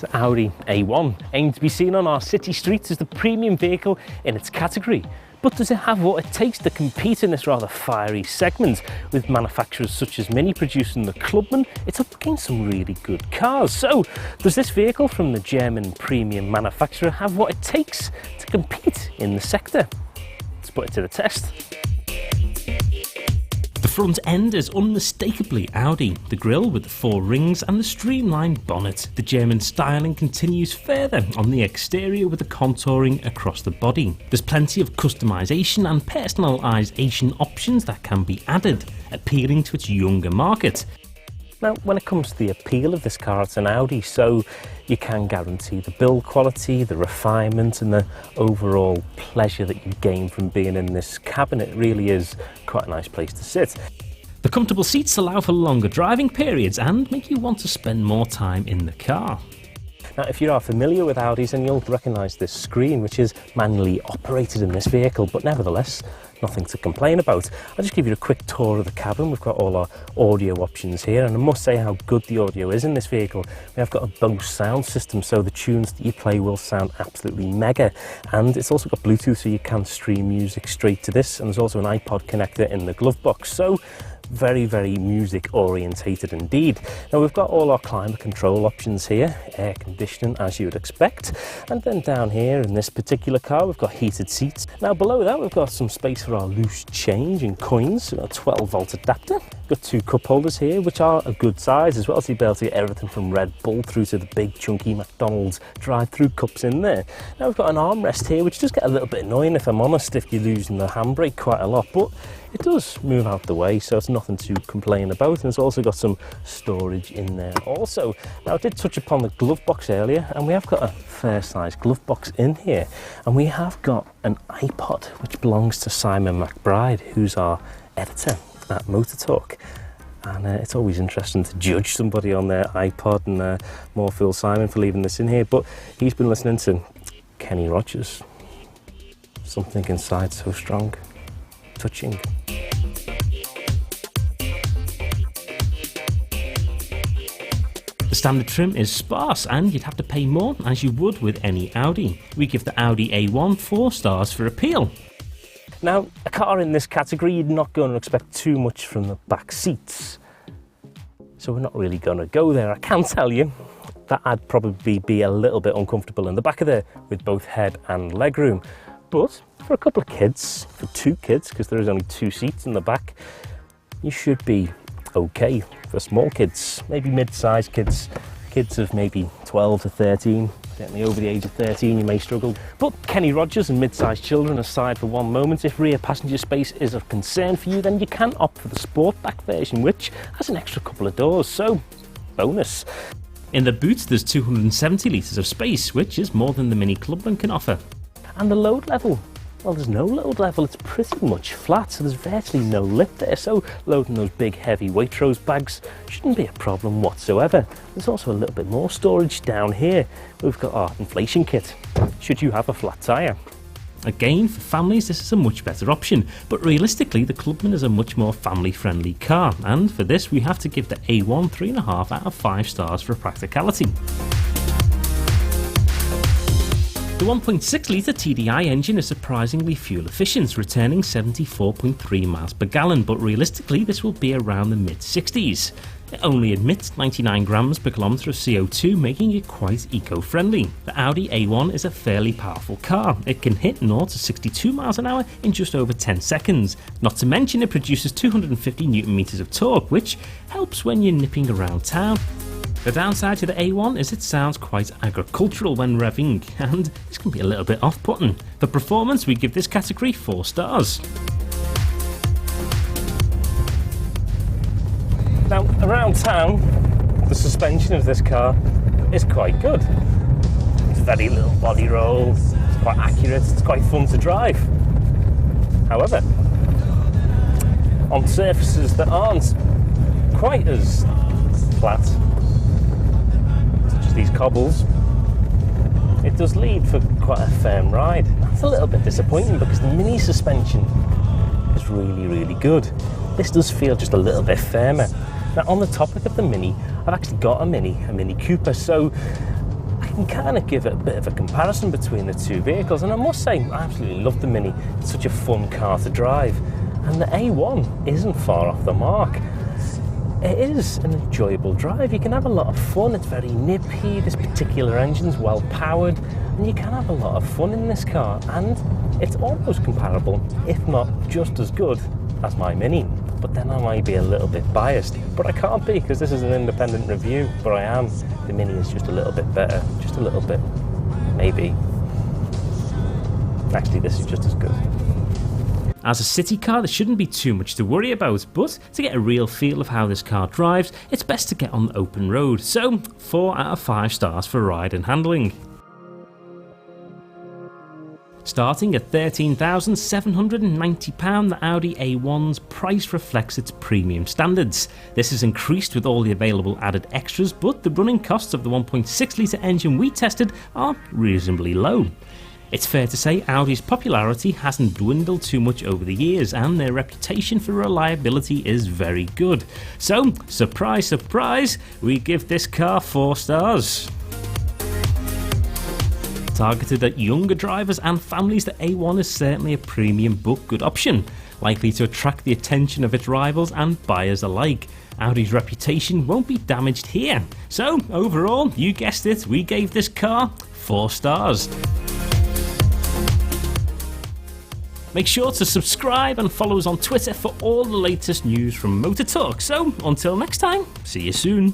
It's the Audi A1, aimed to be seen on our city streets as the premium vehicle in its category. But does it have what it takes to compete in this rather fiery segment? With manufacturers such as Mini producing the Clubman, it's up against some really good cars. So, does this vehicle from the German premium manufacturer have what it takes to compete in the sector? Let's put it to the test. The front end is unmistakably Audi, the grille with the 4 rings and the streamlined bonnet. The German styling continues further on the exterior with the contouring across the body. There's plenty of customization and personalization options that can be added, appealing to its younger market. Now, when it comes to the appeal of this car, it's an Audi, so you can guarantee the build quality, the refinement and the overall pleasure that you gain from being in this cabin. It really is quite a nice place to sit. The comfortable seats allow for longer driving periods and make you want to spend more time in the car. Now, if you are familiar with Audis, then you'll recognise this screen, which is manually operated in this vehicle, but nevertheless, nothing to complain about. I'll just give you a quick tour of the cabin. We've got all our audio options here, and I must say how good the audio is in this vehicle. We have got a Bose sound system, so the tunes that you play will sound absolutely mega. And it's also got Bluetooth, so you can stream music straight to this, and there's also an iPod connector in the glove box. So very, very music orientated indeed. Now, we've got all our climate control options here, air conditioning as you would expect, and then down here in this particular car we've got heated seats. Now, below that we've got some space for our loose change and coins. We've got a 12-volt adapter. We've got 2 cup holders here, which are a good size as well, so you'll be able to get everything from Red Bull through to the big chunky McDonald's drive-through cups in there. Now, we've got an armrest here, which does get a little bit annoying, if I'm honest, if you're losing the handbrake quite a lot, but it does move out the way, so it's nothing to complain about. And it's also got some storage in there also. Now, I did touch upon the glove box earlier, and we have got a fair size glove box in here, and we have got an iPod which belongs to Simon McBride, who's our editor at Motor Talk. And it's always interesting to judge somebody on their iPod, and more Phil Simon for leaving this in here, but he's been listening to Kenny Rogers. Something inside so strong, touching. The standard trim is sparse and you'd have to pay more as you would with any Audi. We give the Audi A1 4 stars for appeal. Now, a car in this category, you're not going to expect too much from the back seats. So we're not really going to go there. I can tell you that I'd probably be a little bit uncomfortable in the back of there with both head and leg room. But for a couple of kids, for 2 kids, because there is only 2 seats in the back, you should be okay. For small kids, maybe mid-sized kids, kids of maybe 12 to 13, certainly over the age of 13 you may struggle. But Kenny Rogers and mid-sized children aside for one moment, if rear passenger space is of concern for you, then you can opt for the Sportback version, which has an extra couple of doors, so bonus. In the boot there's 270 litres of space, which is more than the Mini Clubman can offer. And the load level? Well, there's no load level, it's pretty much flat, so there's virtually no lip there, so loading those big heavy Waitrose bags shouldn't be a problem whatsoever. There's also a little bit more storage down here. We've got our inflation kit, should you have a flat tyre. Again, for families this is a much better option, but realistically the Clubman is a much more family-friendly car, and for this we have to give the A1 3.5 out of 5 stars for practicality. The 1.6 litre TDI engine is surprisingly fuel efficient, returning 74.3 miles per gallon, but realistically this will be around the mid-60s. It only emits 99 grams per kilometre of CO2, making it quite eco-friendly. The Audi A1 is a fairly powerful car. It can hit 0 to 62 miles an hour in just over 10 seconds. Not to mention it produces 250 Newton meters of torque, which helps when you're nipping around town. The downside to the A1 is it sounds quite agricultural when revving, and this can be a little bit off-putting. For performance, we give this category 4 stars. Now, around town, the suspension of this car is quite good. It's very little body roll, it's quite accurate, it's quite fun to drive. However, on surfaces that aren't quite as flat, these cobbles, it does lead for quite a firm ride. That's a little bit disappointing because the Mini suspension is really, really good. This does feel just a little bit firmer. Now, on the topic of the Mini, I've actually got a Mini Cooper, so you can kind of give it a bit of a comparison between the two vehicles. And I must say, I absolutely love the Mini. It's such a fun car to drive. And the A1 isn't far off the mark. It is an enjoyable drive. You can have a lot of fun. It's very nippy. This particular engine's well powered, and you can have a lot of fun in this car. And it's almost comparable, if not just as good, as my Mini. But then I might be a little bit biased. But I can't be, because this is an independent review. But I am. The Mini is just a little bit better. Just a little bit. Maybe. Actually, this is just as good. As a city car, there shouldn't be too much to worry about, but to get a real feel of how this car drives, it's best to get on the open road. So, 4 out of 5 stars for ride and handling. Starting at £13,790, the Audi A1's price reflects its premium standards. This is increased with all the available added extras, but the running costs of the 1.6 litre engine we tested are reasonably low. It's fair to say Audi's popularity hasn't dwindled too much over the years, and their reputation for reliability is very good. So, surprise, surprise, we give this car 4 stars. Targeted at younger drivers and families, the A1 is certainly a premium but good option, likely to attract the attention of its rivals and buyers alike. Audi's reputation won't be damaged here. So, overall, you guessed it, we gave this car 4 stars. Make sure to subscribe and follow us on Twitter for all the latest news from Motor Talk. So, until next time, see you soon.